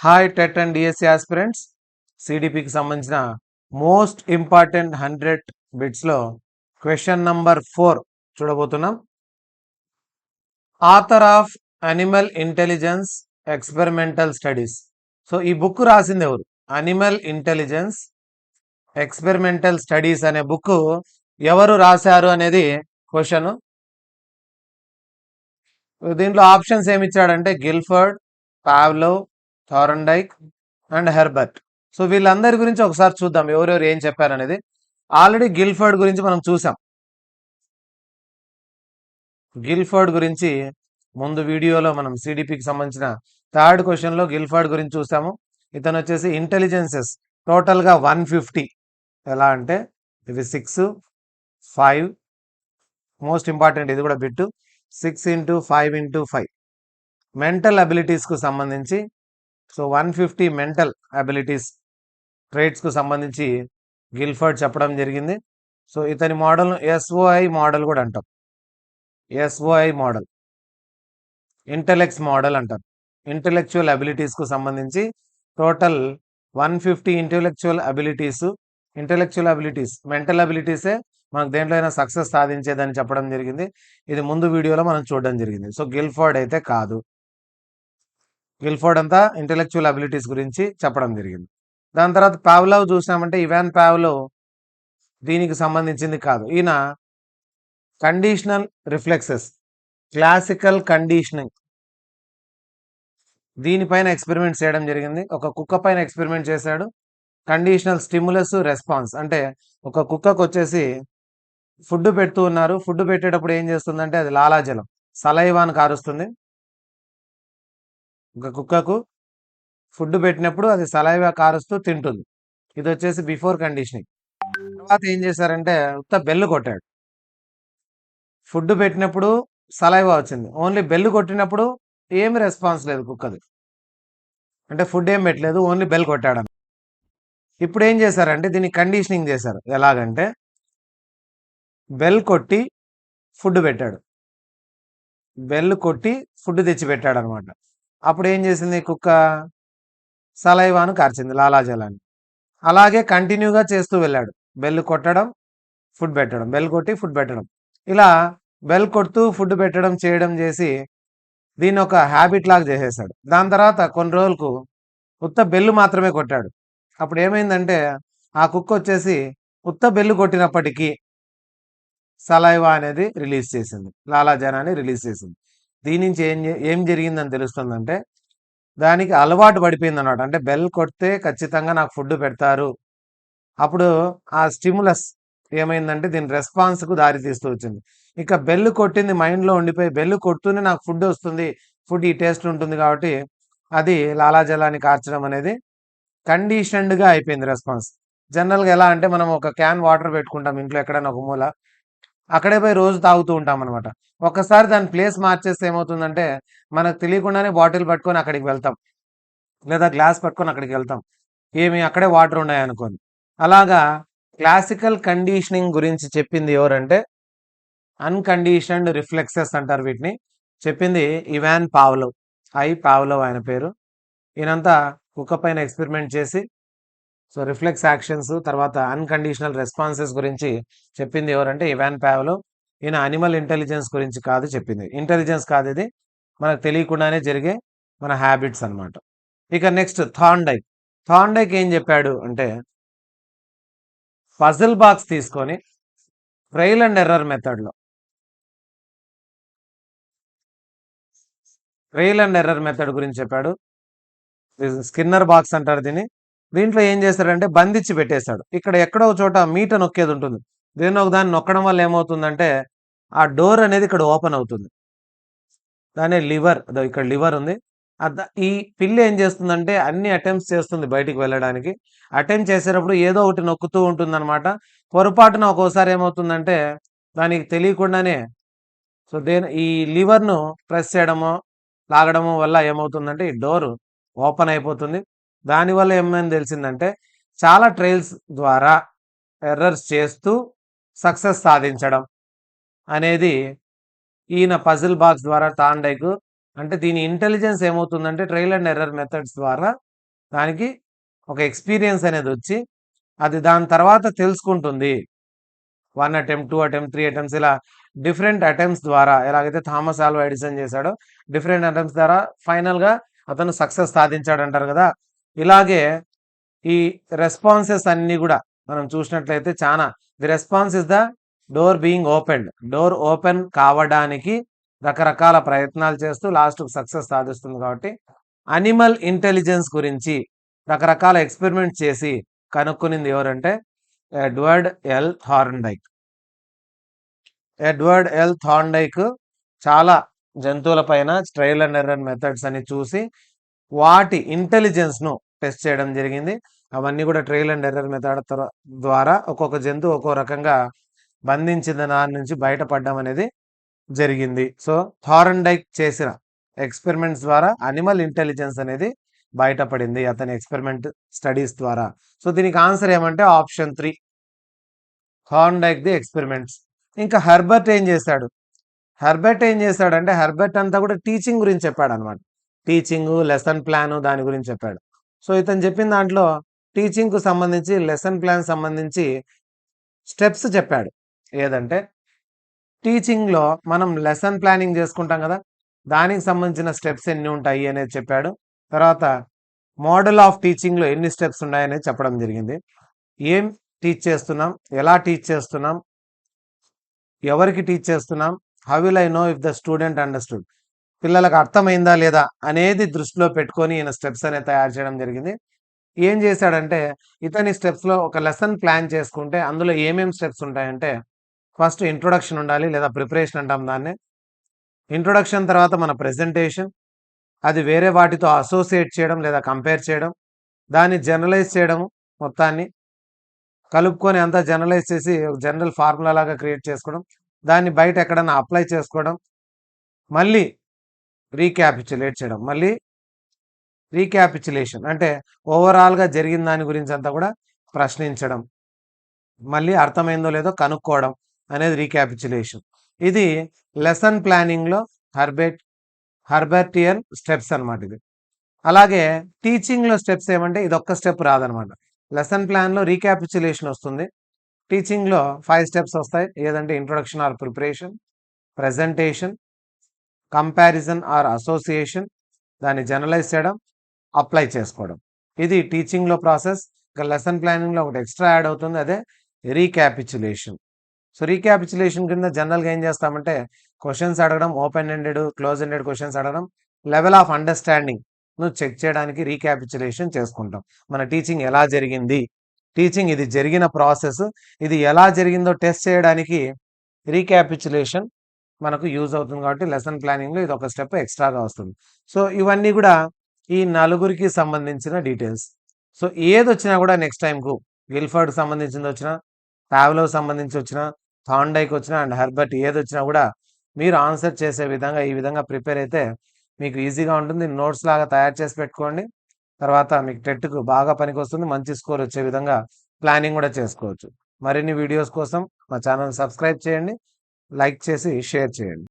Hi TET and DSC aspirants. సిడిపికి సంబంధించిన most important 100 బిట్స్లో క్వశ్చన్ నంబర్ 4 చూడబోతున్నాం. Author of animal intelligence experimental studies. So ఈ book రాసింది ఎవరు? అనిమల్ ఇంటెలిజెన్స్ ఎక్స్పెరిమెంటల్ స్టడీస్ అనే బుక్ ఎవరు రాశారు అనేది క్వశ్చన్. దీంట్లో ఆప్షన్స్ ఏమి ఇచ్చాడంటే Guilford, Pavlov, Thorndike and Herbert. So వీళ్ళందరి గురించి ఒకసారి చూద్దాం ఎవరెవరు ఏం చెప్పారనేది. ఆల్రెడీ గిల్ఫర్డ్ గురించి మనం చూసాం. గిల్ఫర్డ్ గురించి ముందు వీడియోలో మనం సిడిపికి సంబంధించిన థర్డ్ క్వశ్చన్లో గిల్ఫర్డ్ గురించి చూసాము. ఇతను వచ్చేసి ఇంటెలిజెన్సెస్ టోటల్గా 150. ఎలా అంటే ఇవి 6, 5, మోస్ట్ ఇంపార్టెంట్ ఇది కూడా బిట్టు, 6 into 5 into 5 మెంటల్ అబిలిటీస్కు సంబంధించి. సో 150 మెంటల్ అబిలిటీస్ ట్రేట్స్కు సంబంధించి గిల్ఫర్డ్ చెప్పడం జరిగింది. సో ఇతని మోడల్ ఎస్ఓఐ మోడల్ కూడా అంటాం. ఎస్ఓఐ మోడల్, ఇంటెలెక్ట్స్ మోడల్ అంటారు. ఇంటెలెక్చువల్ అబిలిటీస్కు సంబంధించి టోటల్ 150 ఇంటెలెక్చువల్ అబిలిటీస్ మెంటల్ అబిలిటీసే మనకు దేంట్లో అయినా సక్సెస్ సాధించేదని చెప్పడం జరిగింది. ఇది ముందు వీడియోలో మనం చూడడం జరిగింది. సో గిల్ఫర్డ్ అయితే కాదు. గిల్ఫర్డ్ అంతా ఇంటెలెక్చువల్ అబిలిటీస్ గురించి చెప్పడం జరిగింది. దాని తర్వాత పావ్లోవ్ చూసామంటే ఇవాన్ పావ్లోవ్ దీనికి సంబంధించింది కాదు. ఈయన కండిషనల్ రిఫ్లెక్సెస్, క్లాసికల్ కండిషనింగ్ దీనిపైన ఎక్స్పెరిమెంట్ చేయడం జరిగింది. ఒక కుక్క పైన ఎక్స్పెరిమెంట్ చేశాడు. కండిషనల్ స్టిమ్యులస్ రెస్పాన్స్ అంటే ఒక కుక్కకు వచ్చేసి ఫుడ్ పెడుతూ ఉన్నారు. ఫుడ్ పెట్టేటప్పుడు ఏం చేస్తుందంటే అది లాలాజలం, సలైవాను కారుస్తుంది. ఒక కుక్కకు ఫుడ్ పెట్టినప్పుడు అది సలైవా కారుస్తూ తింటుంది. ఇది వచ్చేసి బిఫోర్ కండిషనింగ్. తర్వాత ఏం చేశారంటే ఉత్త బెల్లు కొట్టాడు. ఫుడ్ పెట్టినప్పుడు సలైవా వచ్చింది, ఓన్లీ బెల్లు కొట్టినప్పుడు ఏమి రెస్పాన్స్ లేదు కుక్కది. అంటే ఫుడ్ ఏం పెట్టలేదు, ఓన్లీ బెల్ కొట్టాడు. ఇప్పుడు ఏం చేశారంటే దీన్ని కండిషనింగ్ చేశారు. ఎలాగంటే బెల్ కొట్టి ఫుడ్ పెట్టాడు, బెల్ కొట్టి ఫుడ్ తెచ్చి పెట్టాడు అనమాట. అప్పుడు ఏం చేసింది కుక్క? సలైవాను కార్చింది, లాలాజలాన్ని. అలాగే కంటిన్యూగా చేస్తూ వెళ్ళాడు. బెల్ కొట్టడం, ఫుడ్ పెట్టడం, బెల్ కొట్టి ఫుడ్ పెట్టడం, ఇలా బెల్ కొడుతూ ఫుడ్ పెట్టడం చేయడం చేసి దీన్ని ఒక హ్యాబిట్ లాగా చేసేసాడు. దాని తర్వాత కొన్ని రోజులకు ఉత్త బెల్లు మాత్రమే కొట్టాడు. అప్పుడు ఏమైందంటే ఆ కుక్క వచ్చేసి ఉత్త బెల్లు కొట్టినప్పటికీ సలైవా అనేది రిలీజ్ చేసింది, లాలాజలాన్ని రిలీజ్ చేసింది. దీని నుంచి ఏం జరిగిందని తెలుస్తుందంటే దానికి అలవాటు పడిపోయింది అన్నమాట. అంటే బెల్ కొడితే ఖచ్చితంగా నాకు ఫుడ్ పెడతారు. అప్పుడు ఆ స్టిమ్యులస్ ఏమైందంటే దీని రెస్పాన్స్కు దారి తీస్తూ వచ్చింది. ఇక బెల్ కొట్టింది మైండ్లో ఉండిపోయి బెల్ కొడుతూనే నాకు ఫుడ్ వస్తుంది, ఫుడ్ ఈ టేస్ట్ ఉంటుంది కాబట్టి అది లాలాజలాన్ని కార్చడం అనేది కండిషన్డ్గా అయిపోయింది రెస్పాన్స్. జనరల్గా ఎలా అంటే మనం ఒక క్యాన్ వాటర్ పెట్టుకుంటాం ఇంట్లో ఎక్కడైనా ఒక మూల, అక్కడే పోయి రోజు తాగుతూ ఉంటాం అనమాట. ఒక్కసారి దాని ప్లేస్ మార్చేస్తే ఏమవుతుందంటే మనకు తెలియకుండానే బాటిల్ పట్టుకొని అక్కడికి వెళ్తాం, లేదా గ్లాస్ పట్టుకొని అక్కడికి వెళ్తాం, ఏమి అక్కడే వాటర్ ఉన్నాయనుకోని. అలాగా క్లాసికల్ కండిషనింగ్ గురించి చెప్పింది ఎవరంటే అన్కండిషన్డ్ రిఫ్లెక్సెస్ అంటారు వీటిని. చెప్పింది ఇవాన్ పావ్లోవ్, పావ్లోవ్ ఆయన పేరు. ఈయనంతా కుక్క పైన ఎక్స్పెరిమెంట్ చేసి సో రిఫ్లెక్స్ యాక్షన్స్ తర్వాత అన్కండిషనల్ రెస్పాన్సెస్ గురించి చెప్పింది ఎవరంటే ఇవాన్ పావ్లోవ్. ఈయన అనిమల్ ఇంటెలిజెన్స్ గురించి కాదు చెప్పింది. ఇంటెలిజెన్స్ కాదు, ఇది మనకు తెలియకుండానే జరిగే మన హ్యాబిట్స్ అనమాట. ఇక నెక్స్ట్ థార్న్డైక్ ఏం చెప్పాడు అంటే పజిల్ బాక్స్ తీసుకొని ట్రయల్ అండ్ ఎర్రర్ మెథడ్లో ట్రయల్ అండ్ ఎర్రర్ మెథడ్ గురించి చెప్పాడు. స్కిన్నర్ బాక్స్ అంటారు దీన్ని. దీంట్లో ఏం చేస్తాడంటే బంధించి పెట్టేశాడు. ఇక్కడ ఎక్కడో చోట మీట నొక్కేది ఉంటుంది. దేన్నో ఒక దాన్ని నొక్కడం వల్ల ఏమవుతుందంటే ఆ డోర్ అనేది ఇక్కడ ఓపెన్ అవుతుంది. దానే లివర్, ఇక్కడ లివర్ ఉంది. ఈ పిల్ల ఏం చేస్తుందంటే అన్ని అటెంప్ట్స్ చేస్తుంది బయటికి వెళ్ళడానికి. అటెంప్ట్ చేసేటప్పుడు ఏదో ఒకటి నొక్కుతూ ఉంటుంది అనమాట. పొరపాటున ఒక్కోసారి ఏమవుతుందంటే దానికి తెలియకుండానే సో ఈ లివర్ను ప్రెస్ చేయడమో లాగడమో వల్ల ఏమవుతుందంటే ఈ డోర్ ఓపెన్ అయిపోతుంది. దానివల్ల ఏమైంది తెలిసిందంటే చాలా ట్రయల్స్ ద్వారా ఎర్రర్స్ చేస్తూ సక్సెస్ సాధించడం అనేది ఈయన పజిల్ బాక్స్ ద్వారా థార్న్డైక్. అంటే దీని ఇంటెలిజెన్స్ ఏమవుతుందంటే ట్రయల్ అండ్ ఎర్రర్ మెథడ్స్ ద్వారా దానికి ఒక ఎక్స్పీరియన్స్ అనేది వచ్చి అది దాని తర్వాత తెలుసుకుంటుంది. 1 అటెంప్ట్, 2 అటెంప్ట్, 3 అటెంప్ట్స్ ఇలా డిఫరెంట్ అటెంప్ట్స్ ద్వారా ఎలాగైతే థామస్ ఆల్వా ఎడిసన్ చేశాడో డిఫరెంట్ అటెంప్ట్స్ ద్వారా ఫైనల్గా అతను సక్సెస్ సాధించాడు అంటారు కదా. ఇలాగే ఈ రెస్పాన్సెస్ అన్ని కూడా మనం చూసినట్లయితే చాలా the response is the door being opened. Door open కావడానికి రకరకాల ప్రయత్నాలు చేస్తూ లాస్ట్కు సక్సెస్ సాధిస్తుంది. కాబట్టి అనిమల్ ఇంటెలిజెన్స్ గురించి రకరకాల ఎక్స్పెరిమెంట్ చేసి కనుక్కునింది ఎవరంటే Edward L Thorndike. Edward L Thorndike చాలా జంతువుల పైన ట్రయల్ అండ్ ఎర్రర్ మెథడ్స్ అని చూసి వాటి ఇంటెలిజెన్స్ను టెస్ట్ చేయడం జరిగింది. అవన్నీ కూడా ట్రయల్ అండ్ ఎర్రర్ మెథడ్ ద్వారా ఒక్కొక్క జంతువు ఒక్కో రకంగా బంధించిన దాని నుంచి బయటపడడం అనేది జరిగింది. సో థార్న్డైక్ చేసిన ఎక్స్పెరిమెంట్స్ ద్వారా అనిమల్ ఇంటెలిజెన్స్ అనేది బయటపడింది అతని ఎక్స్పెరిమెంట్ స్టడీస్ ద్వారా. సో దీనికి ఆన్సర్ ఏమంటే ఆప్షన్ 3, థార్న్డైక్ ది ఎక్స్పెరిమెంట్స్. ఇంకా హెర్బర్ట్ ఏం చేశాడు? హెర్బర్ట్ ఏం చేశాడంటే హెర్బర్ట్ అంతా కూడా టీచింగ్ గురించి చెప్పాడు అనమాట. టీచింగ్, లెసన్ ప్లాన్ దాని గురించి చెప్పాడు. సో ఇతను చెప్పిన దాంట్లో టీచింగ్కు సంబంధించి లెసన్ ప్లాన్ సంబంధించి స్టెప్స్ చెప్పాడు. ఏదంటే టీచింగ్లో మనం లెసన్ ప్లానింగ్ చేసుకుంటాం కదా, దానికి సంబంధించిన స్టెప్స్ ఎన్ని ఉంటాయి అనేది చెప్పాడు. తర్వాత మోడల్ ఆఫ్ టీచింగ్లో ఎన్ని స్టెప్స్ ఉన్నాయనేది చెప్పడం జరిగింది. ఏం టీచ్ చేస్తున్నాం, ఎలా టీచ్ చేస్తున్నాం, ఎవరికి టీచ్ చేస్తున్నాం, how will I know if the student understood, పిల్లలకు అర్థమైందా లేదా అనేది దృష్టిలో పెట్టుకొని ఈయన స్టెప్స్ అనేది తయారు చేయడం జరిగింది. ఏం చేశాడంటే ఇతని స్టెప్స్లో ఒక లెసన్ ప్లాన్ చేసుకుంటే అందులో ఏమేమి స్టెప్స్ ఉంటాయంటే ఫస్ట్ ఇంట్రొడక్షన్ ఉండాలి లేదా ప్రిపరేషన్ అంటాం దాన్ని. ఇంట్రొడక్షన్ తర్వాత మన ప్రెజెంటేషన్, అది వేరే వాటితో అసోసియేట్ చేయడం లేదా కంపేర్ చేయడం, దాన్ని జనరలైజ్ చేయడం, మొత్తాన్ని కలుపుకొని అంతా జనరలైజ్ చేసి జనరల్ ఫార్ములా లాగా క్రియేట్ చేసుకోవడం, దాన్ని బయట ఎక్కడన్నా అప్లై చేసుకోవడం, మళ్ళీ రీక్యాపిచులేట్ చేయడం. మళ్ళీ రీక్యాపిచులేషన్ అంటే ఓవరాల్గా జరిగిన దాని గురించి అంతా కూడా ప్రశ్నించడం, మళ్ళీ అర్థమైందో లేదో కనుక్కోవడం అనేది రీక్యాపిచులేషన్. ఇది లెసన్ ప్లానింగ్లో హెర్బర్టియన్ స్టెప్స్ అనమాట ఇది. అలాగే టీచింగ్లో స్టెప్స్ ఏమంటే ఇది ఒక్క స్టెప్ రాదనమాట. లెసన్ ప్లాన్లో రీక్యాపిచులేషన్ వస్తుంది, టీచింగ్లో 5 స్టెప్స్ వస్తాయి. ఏదంటే introduction or preparation, presentation, comparison or association, దాన్ని జనరలైజ్ చేయడం, అప్లై చేసుకోవడం. ఇది టీచింగ్లో ప్రాసెస్. ఇక లెసన్ ప్లానింగ్లో ఒకటి ఎక్స్ట్రా యాడ్ అవుతుంది, అదే రీక్యాపిచులేషన్. సో రీక్యాపిచులేషన్ కింద జనరల్గా ఏం చేస్తామంటే క్వశ్చన్స్ అడగడం, open ended, close ended questions అడగడం, లెవెల్ ఆఫ్ అండర్స్టాండింగ్ ను చెక్ చేయడానికి రీక్యాపిచులేషన్ చేసుకుంటాం. మన టీచింగ్ ఎలా జరిగింది, టీచింగ్ ఇది జరిగిన ప్రాసెస్, ఇది ఎలా జరిగిందో టెస్ట్ చేయడానికి రీక్యాపిచులేషన్ మనకు యూజ్ అవుతుంది. కాబట్టి లెసన్ ప్లానింగ్లో ఇది ఒక స్టెప్ ఎక్స్ట్రాగా వస్తుంది. సో ఇవన్నీ కూడా ఈ నలుగురికి సంబంధించిన డీటెయిల్స్. సో ఏది వచ్చినా కూడా నెక్స్ట్ టైంకు విల్ఫర్డ్కి సంబంధించింది వచ్చినా, పావ్లోవ్ సంబంధించి వచ్చినా, థార్న్డైక్ వచ్చినా అండ్ హెర్బర్ట్ ఏది వచ్చినా కూడా మీరు ఆన్సర్ చేసే విధంగా ఈ విధంగా ప్రిపేర్ అయితే మీకు ఈజీగా ఉంటుంది. నోట్స్ లాగా తయారు చేసి పెట్టుకోండి. తర్వాత మీకు టెట్కు బాగా పనికి వస్తుంది, మంచి స్కోర్ వచ్చే విధంగా ప్లానింగ్ కూడా చేసుకోవచ్చు. మరిన్ని వీడియోస్ కోసం మా ఛానల్ సబ్స్క్రైబ్ చేయండి, లైక్ చేసి షేర్ చేయండి.